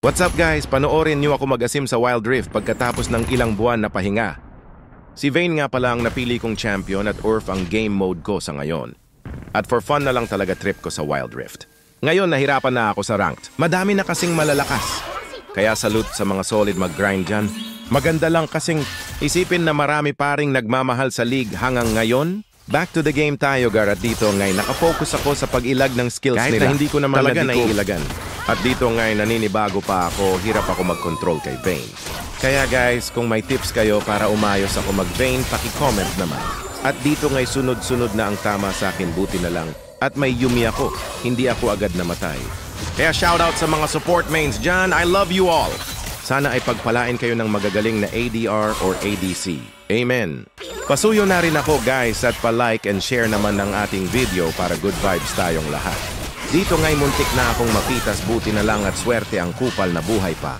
What's up guys? Panoorin niyo ako mag-asim sa Wild Rift pagkatapos ng ilang buwan na pahinga. Si Vayne nga pala ang napili kong champion at Urf ang game mode ko sa ngayon. At for fun na lang talaga trip ko sa Wild Rift. Ngayon nahirapan na ako sa ranked. Madami na kasing malalakas. Kaya salute sa mga solid mag-grind dyan. Maganda lang kasing isipin na marami pa ring nagmamahal sa league hanggang ngayon. Back to the game tayo, Gar, at dito ngay nakafocus ako sa pag-ilag ng skills kahit nila. Kahit na hindi ko naman talaga naiilagan. At dito ngay naninibago pa ako, hirap ako mag-control kay Vayne. Kaya guys, kung may tips kayo para umayos ako mag-Vayne, paki-comment naman. At dito ngay sunod-sunod na ang tama sa akin, buti na lang. At may Yumi ako, hindi ako agad namatay. Kaya shoutout sa mga support mains dyan, I love you all! Sana ay pagpalain kayo ng magagaling na ADR or ADC. Amen! Pasuyo na rin ako guys at pa-like and share naman ng ating video para good vibes tayong lahat. Dito nga'y muntik na akong mapitas, buti na lang at swerte ang kupal na buhay pa.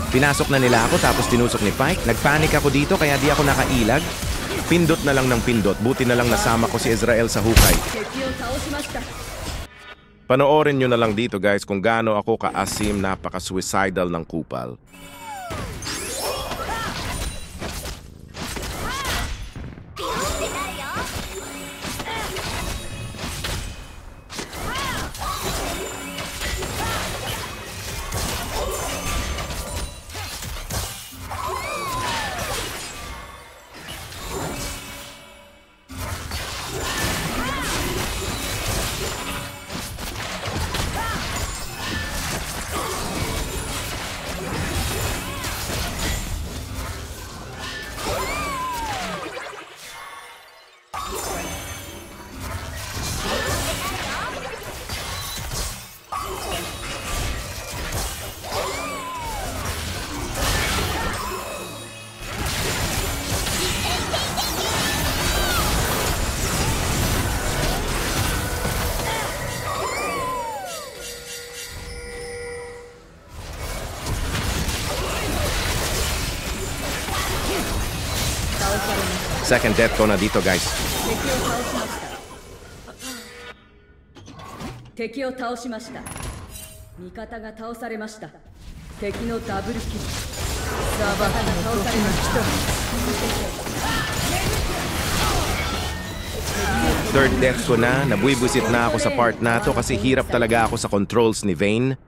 Pinasok na nila ako tapos tinusok ni Pyke. Nagpanik ako dito kaya di ako nakailag. Pindot na lang ng pindot, buti na lang nasama ko si Ezreal sa hukay. Panoorin nyo na lang dito guys kung gaano ako ka-asim, napaka-suicidal ng kupal. Second death ko na dito guys. Third death ko na, nabuibusit na ako sa part na to kasi hirap talaga ako sa controls ni Vayne.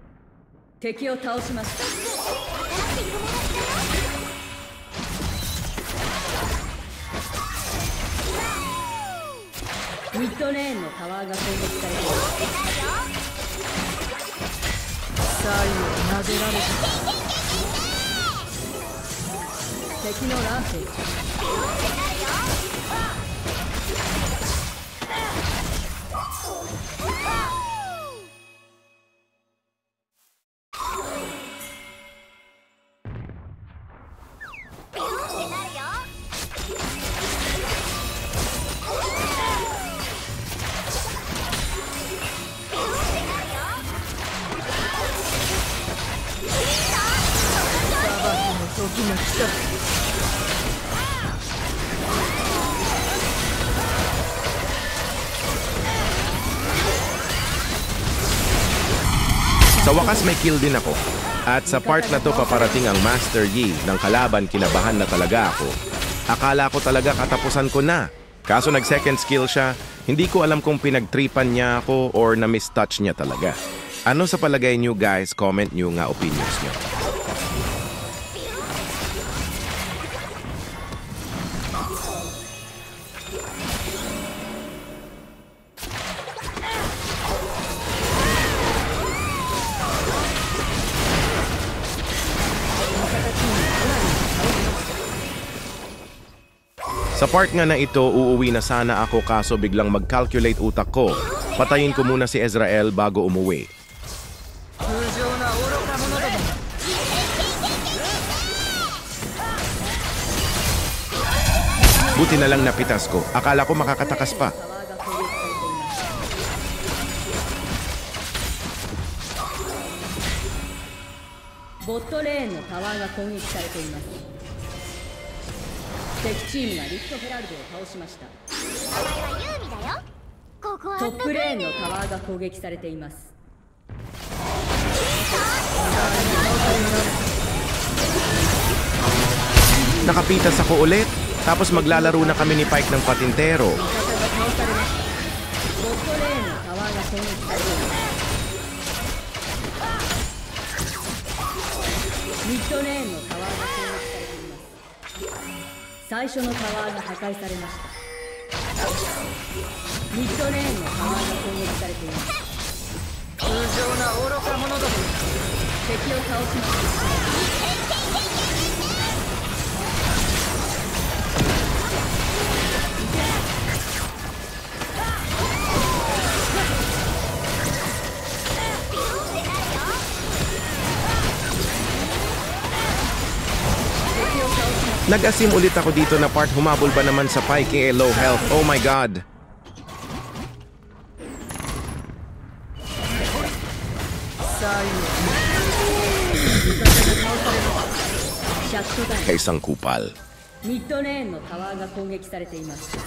Sa wakas may kill din ako. At sa part na to paparating ang Master Yi ng kalaban, kinabahan na talaga ako. Akala ko talaga katapusan ko na. Kaso nag-second skill siya, hindi ko alam kung pinagtripan niya ako or na-mistouch niya talaga. Ano sa palagay niyo guys? Comment niyo nga opinions niyo. Sa part nga na ito, uuwi na sana ako kaso biglang mag-calculate utak ko. Patayin ko muna si Ezreal bago umuwi. Buti na lang napitas ko. Akala ko makakatakas pa. Bot laneのタワーが攻撃されています。敵チームがリフトヘラルドを倒しました。名前はユーミだよ。ここはトップレーンのタワーが攻撃されています。nakapitas ako ulit. Tapos maglalaro na kami ni Pike ng patintero. 味方が倒されました。ボットレーンのタワーが攻撃されています。ミッドレーンのタワーが攻撃されています。最初のタワーが破壊されました。ミッドレーンのタワーが攻撃されています。通常な愚か者ども、敵を倒しました。Nag-asim ulit ako dito na part, humabol ba naman sa Pike low health. Oh my god. Kaisang kupal. ミッドレーンのタワーが攻撃されています。ト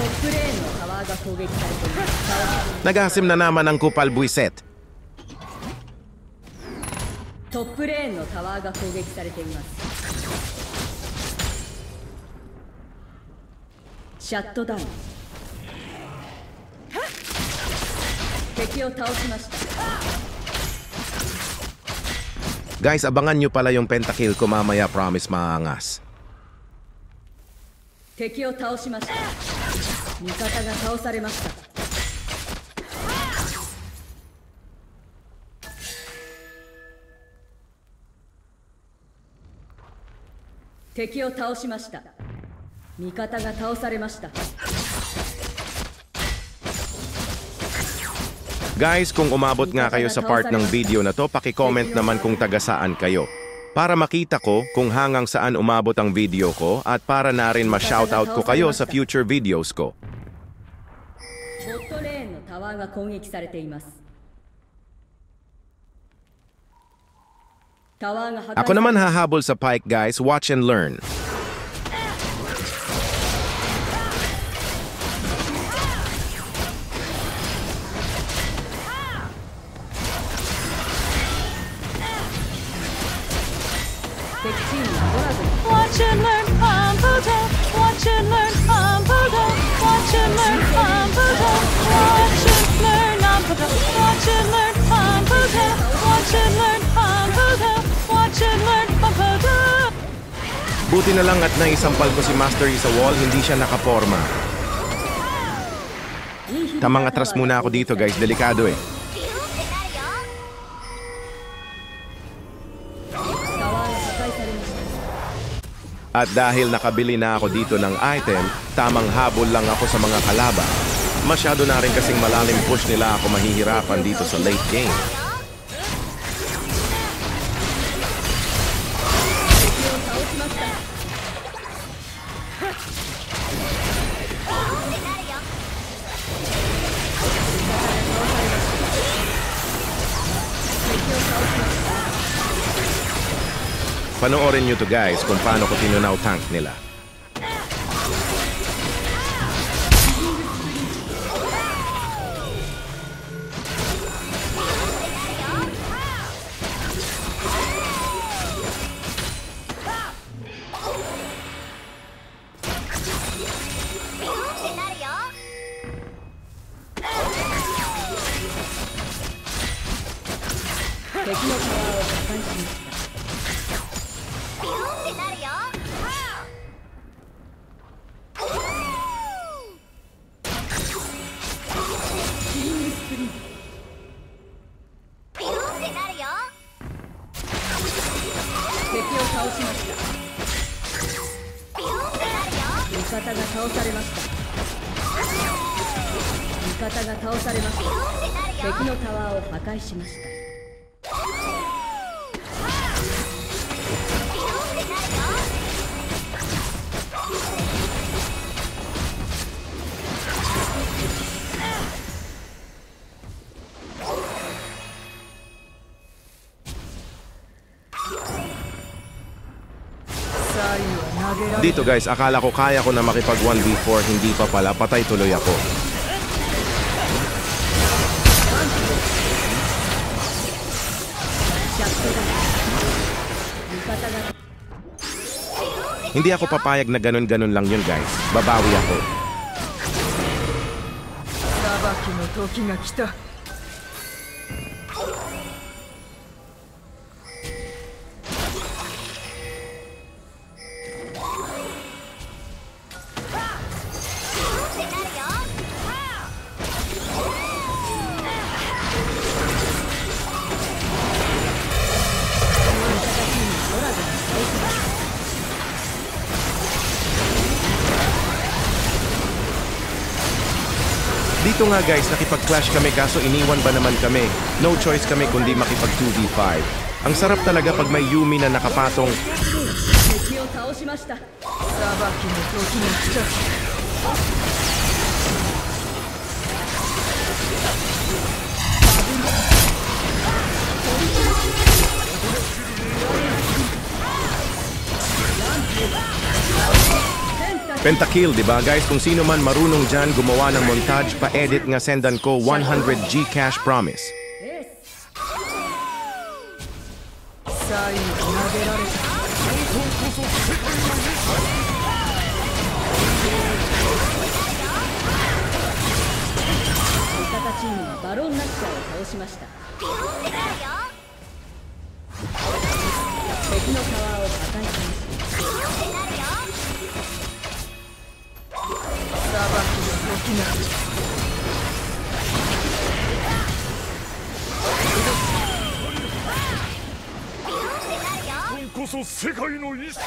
ップレーンのタワーが攻撃されています。 Nag-asim na naman ang kupal buiset. トップレーンのタワーが攻撃されています。シャットダウン。敵を倒しました。 Guys, abangan nyo pala yung pentakill ko mamaya, promise maangas. 敵を倒しました。味方が倒されました。敵を倒しました。味方が倒されました。 Guys, kung umabot nga kayo sa part ng video na to, paki-comment naman kung taga saan kayo. Para makita ko kung hanggang saan umabot ang video ko at para na rin ma-shoutout ko kayo sa future videos ko. ボットレーンのタワーが攻撃されています。 タワーが破壊され Ako naman hahabol sa Pike, guys. Watch and learn. Watch and learn Amputo. Watch and learn Amputo. Watch and learn Amputo. Watch and learn Amputo. Watch and learn Amputo. Watch and learn Amputo. Watch and learn Amputo. Buti na lang at naisampal ko si Master Yi sa wall, hindi siya nakaporma. Tamang atras muna ako dito, guys. Delikado eh. At dahil nakabili na ako dito ng item, tamang habol lang ako sa mga kalaban. Masyado na rin kasing malalim push nila ako, mahihirapan dito sa late game. Panoorin nyo to, guys, kung paano ko tinunaw tank nila. Dito, guys, akala ko kaya ko na makipag 1v4, hindi pa pala, patay tuloy ako. が Hindi ako papayag na ganun-ganun lang yun, guys. Babawi ako. 裁きの時が来た Dito nga guys, nakipag-clash kami kaso iniwan ba naman kami? No choice kami kundi makipag 2v5. Ang sarap talaga pag may Yumi na nakapatong. 敵を倒しました裁きの時が来た Pentakill, di ba guys? Kung sino man marunong dyan gumawa ng montage, pa-edit nga sendan ko 100 Gcash promise. 最後投げられた 味方チームがバロンナッシャーを倒しました敵のタワーを破壊しました裁きの時が来た こそ世界の意志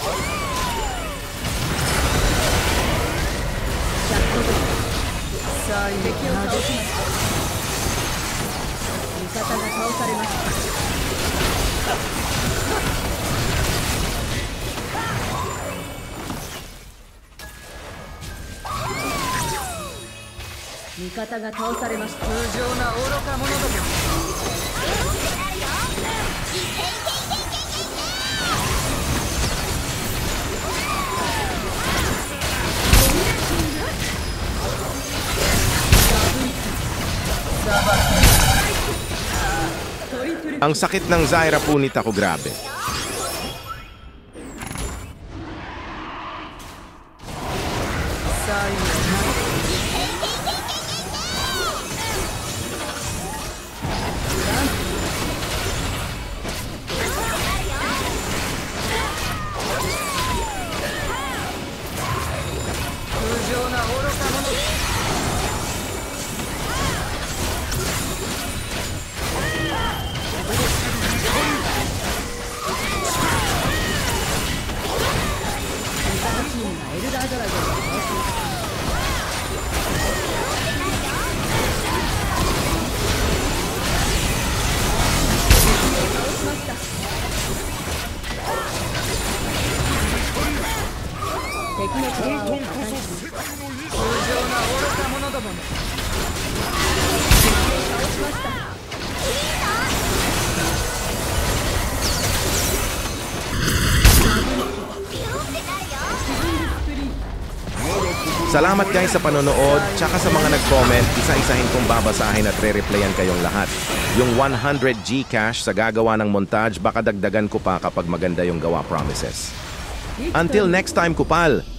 最後敵を倒しました味方が倒されました味方が倒されました無情な愚か者ども Ang sakit ng Zyra punit ako, grabe. Salamat guys sa panonood, tsaka sa mga nag-comment, isa-isahin kong babasahin at re-replyan kayong lahat. Yung 100 Gcash sa gagawa ng montage, baka dagdagan ko pa kapag maganda yung gawa promises. Until next time, Kupal!